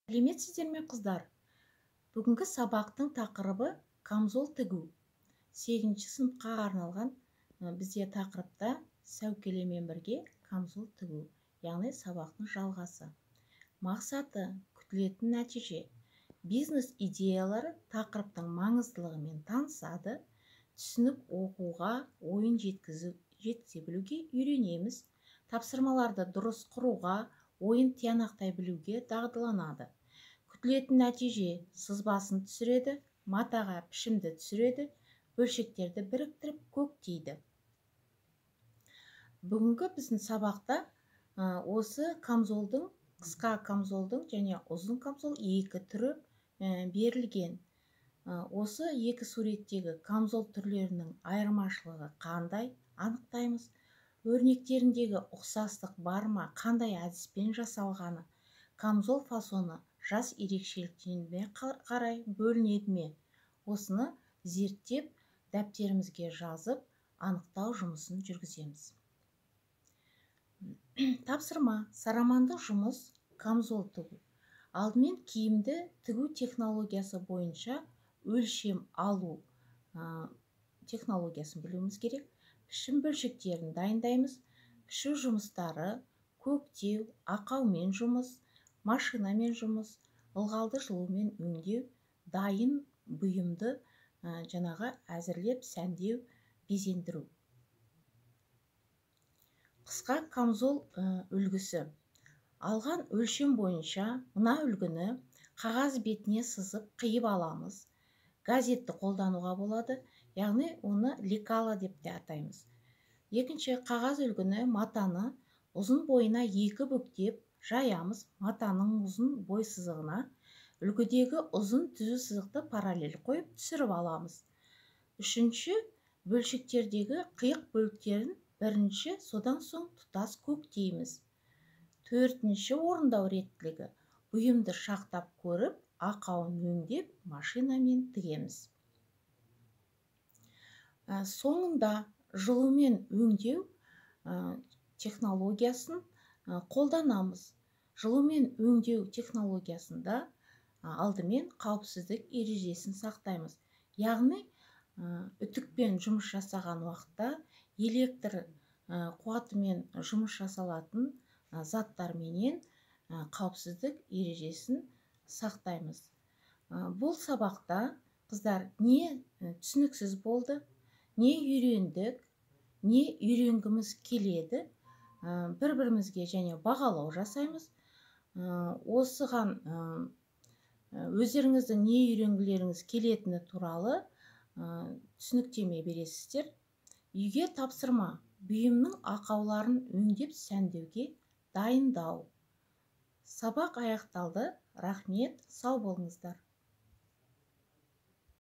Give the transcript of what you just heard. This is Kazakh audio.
Сәлеметсіздер ме қыздар? Бүгінгі сабақтың тақырыбы камзол тігу. 8-ші сыныпқа арналған бізде тақырыпта сәукелемен бірге камзол тігу, яғни сабақтың жалғасы. Мақсаты, күтілетін нәтиже. Бизнес идеялары тақырыптың маңыздылығымен танысады, түсініп оқуға, ойын жеткізе білуге үйренеміз. Тапсырмаларды дұрыс құруға, ойын тиянақтай білуге дағдыланады. Күтілетін нәтиже сызбасын түсіреді, матаға пішімді түсіреді, бөлшектерді біріктіріп көктейді. Бүгінгі біздің сабақта осы камзолдың, қысқа камзолдың және ұзын камзол екі түрі берілген. Осы екі суреттегі камзол түрлерінің айырмашылығы қандай анықтаймыз. Өрнектеріндегі ұқсастық бар ма, қандай әдіспен жасалғаны, камзол фасоны жас ерекшеліктеріне қарай бөлінеді ме? Осыны зерттеп, дәптерімізге жазып, анықтау жұмысын жүргіземіз. Тапсырма: сарамандық жұмыс камзол тігу. Алдымен киімді тігу технологиясы бойынша өлшем алу технологиясын білуіміз керек. Пішім бөлшектерін дайындаймыз. Пішу жұмыстары: көктеу, ақаумен жұмыс, машинамен жұмыс, ылғалды жылумен өңдеу, дайын бұйымды әзірлеп сәндеу, безендіру. Қысқа камзол үлгісі. Алған өлшем бойынша мына үлгіні қағаз бетіне сызып қиып аламыз. Газетті қолдануға болады, яғни оны лекала деп те атаймыз. Екінші, қағаз үлгіні матаны ұзын бойына екі бүктеп жаямыз. Матаның ұзын бой сызығына үлгідегі ұзын түзу сызықты параллель қойып түсіріп аламыз. Үшінші, бөлшектердегі қиық бөліктерін бірінші, содан соң тұтас көктейміз. Төртінші, орындау реттілігі: бұйымды шақтап көріп, ақауын өңдеп, машинамен тігеміз. Соңында жылумен өңдеу технологиясын қолданамыз. Жылумен өңдеу технологиясында алдымен қауіпсіздік ережесін сақтаймыз. Яғни, үтікпен жұмыс жасаған уақытта электр қуатымен жұмыс жасалатын заттарменен қауіпсіздік ережесін сақтаймыз. Бұл сабақта қыздар не түсініксіз болды, не үйрендік, не үйренгіміз келеді, бір-бірімізге және бағалау жасаймыз. Осыған өздеріңіздің не үйренгілеріңіз келетіні туралы түсініктеме бересіздер. Үйге тапсырма: бұйымның ақауларын өңдеп сәндеуге дайындау. Сабақ аяқталды. Рахмет, сау болыңыздар.